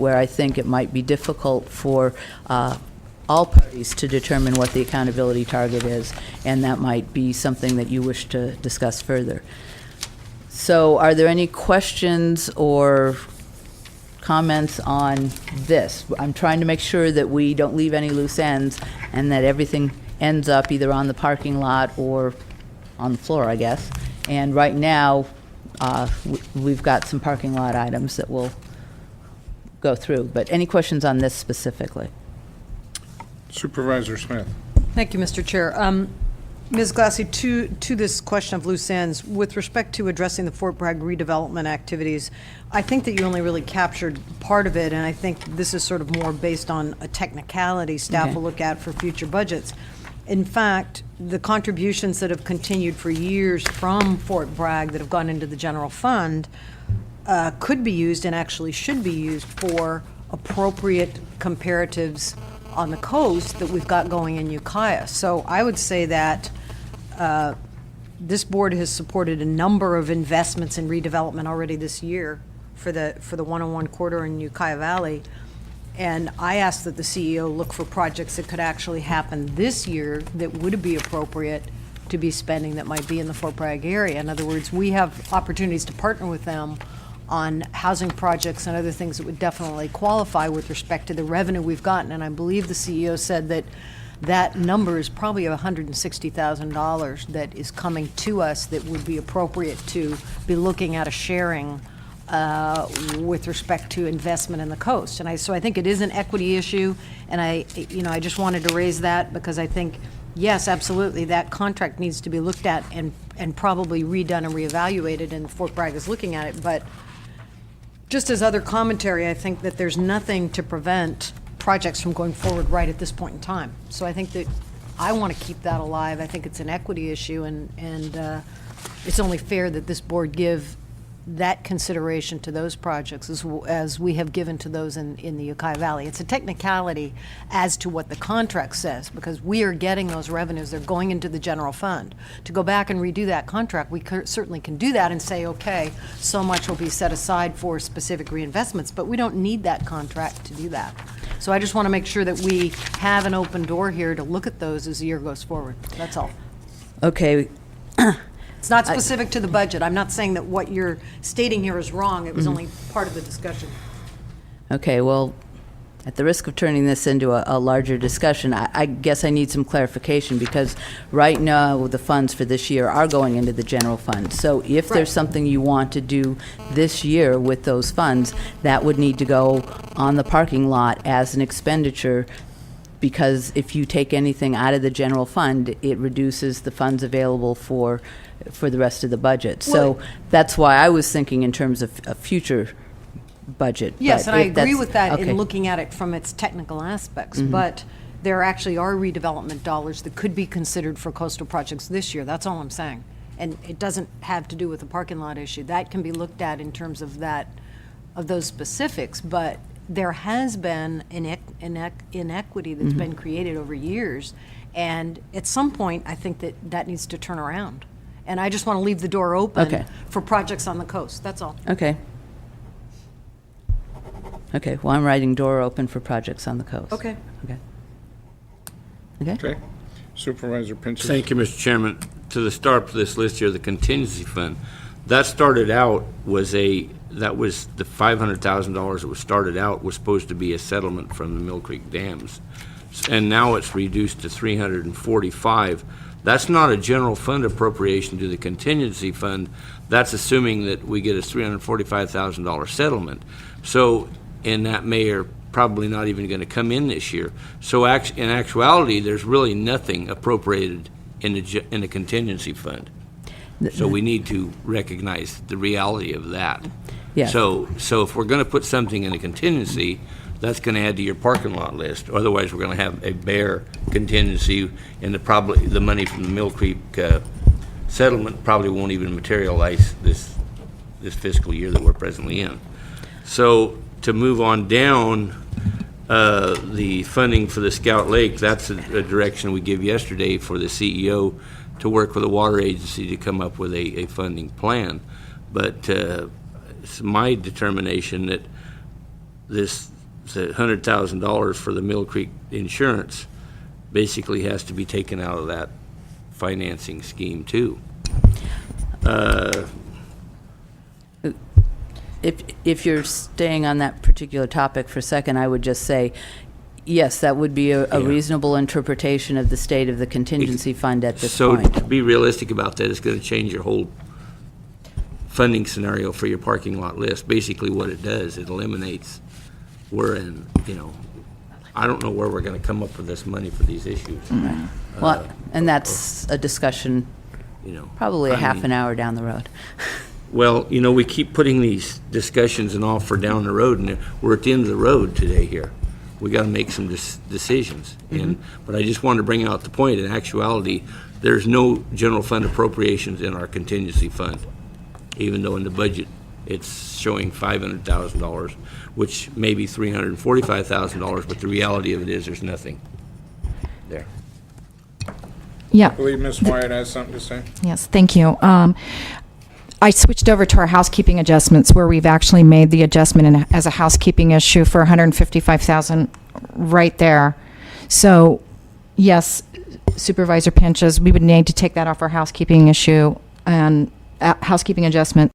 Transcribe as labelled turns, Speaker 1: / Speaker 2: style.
Speaker 1: where I think it might be difficult for all parties to determine what the accountability target is, and that might be something that you wish to discuss further. So are there any questions or comments on this? I'm trying to make sure that we don't leave any loose ends and that everything ends up either on the parking lot or on the floor, I guess. And right now, we've got some parking lot items that we'll go through. But any questions on this specifically?
Speaker 2: Supervisor Smith.
Speaker 3: Thank you, Mr. Chair. Ms. Glassy, to this question of loose ends, with respect to addressing the Fort Bragg redevelopment activities, I think that you only really captured part of it, and I think this is sort of more based on a technicality staff will look at for future budgets. In fact, the contributions that have continued for years from Fort Bragg that have gone into the general fund could be used and actually should be used for appropriate comparatives on the coast that we've got going in Ukiah. So I would say that this board has supported a number of investments in redevelopment already this year for the 101 corridor in Ukiah Valley. And I asked that the CEO look for projects that could actually happen this year that would be appropriate to be spending that might be in the Fort Bragg area. In other words, we have opportunities to partner with them on housing projects and other things that would definitely qualify with respect to the revenue we've gotten. And I believe the CEO said that that number is probably $160,000 that is coming to us that would be appropriate to be looking at a sharing with respect to investment in the coast. And so I think it is an equity issue, and I just wanted to raise that because I think, yes, absolutely, that contract needs to be looked at and probably redone and reevaluated, and Fort Bragg is looking at it. But just as other commentary, I think that there's nothing to prevent projects from going forward right at this point in time. So I think that I want to keep that alive. I think it's an equity issue, and it's only fair that this board give that consideration to those projects as we have given to those in the Ukiah Valley. It's a technicality as to what the contract says, because we are getting those revenues. They're going into the general fund. To go back and redo that contract, we certainly can do that and say, okay, so much will be set aside for specific reinvestments, but we don't need that contract to do that. So I just want to make sure that we have an open door here to look at those as the year goes forward. That's all.
Speaker 1: Okay.
Speaker 3: It's not specific to the budget. I'm not saying that what you're stating here is wrong. It was only part of the discussion.
Speaker 1: Okay, well, at the risk of turning this into a larger discussion, I guess I need some clarification, because right now the funds for this year are going into the general fund. So if there's something you want to do this year with those funds, that would need to go on the parking lot as an expenditure, because if you take anything out of the general fund, it reduces the funds available for the rest of the budget. So that's why I was thinking in terms of a future budget.
Speaker 3: Yes,
Speaker 1: but
Speaker 3: and I agree with that
Speaker 1: okay.
Speaker 3: in looking at it from its technical aspects, but there actually are redevelopment dollars that could be considered for coastal projects this year. That's all I'm saying. And it doesn't have to do with the parking lot issue. That can be looked at in terms of those specifics, but there has been inequity that's been created over years, and at some point I think that needs to turn around. And I just want to leave the door open for projects on the coast. That's all.
Speaker 1: Okay. Okay, well, I'm writing door open for projects on the coast.
Speaker 3: Okay.
Speaker 1: Okay. Okay.
Speaker 2: Okay. Supervisor Pinches.
Speaker 4: Thank you, Mr. Chairman. To the start of this list here, the contingency fund, that started out that was the $500,000 that was started out was supposed to be a settlement from the Mill Creek dams. And now it's reduced to $345,000. That's not a general fund appropriation to the contingency fund. That's assuming that we get a $345,000 settlement. So, and that may or probably not even going to come in this year. So in actuality, there's really nothing appropriated in the contingency fund. So we need to recognize the reality of that.
Speaker 1: Yeah.
Speaker 4: So if we're going to put something in a contingency, that's going to add to your parking lot list. Otherwise, we're going to have a bare contingency, and the money from the Mill Creek settlement probably won't even materialize this fiscal year that we're presently in. So to move on down, the funding for the Scout Lake, that's a direction we gave yesterday for the CEO to work with the water agency to come up with a funding plan. But it's my determination that this, the $100,000 for the Mill Creek insurance basically has to be taken out of that financing scheme too.
Speaker 1: If you're staying on that particular topic for a second, I would just say, yes, that would be a
Speaker 4: Yeah.
Speaker 1: reasonable interpretation of the state of the contingency fund at this
Speaker 4: So
Speaker 1: point.
Speaker 4: to be realistic about that, it's going to change your whole funding scenario for your parking lot list. Basically what it does, it eliminates, we're in, I don't know where we're going to come up with this money for these issues.
Speaker 1: Well, and that's a discussion probably a half an hour down the road.
Speaker 4: Well, we keep putting these discussions and off for down the road, and we're at the end of the road today here. We got to make some decisions. But I just wanted to bring out the point, in actuality, there's no general fund appropriations in our contingency fund, even though in the budget it's showing $500,000, which may be $345,000, but the reality of it is there's nothing there.
Speaker 5: Yeah,
Speaker 2: I believe Ms. Wyatt has something to say.
Speaker 5: yes, thank you. I switched over to our housekeeping adjustments where we've actually made the adjustment as a housekeeping issue for $155,000 right there. So, yes, Supervisor Pinches, we would need to take that off our housekeeping issue and housekeeping adjustment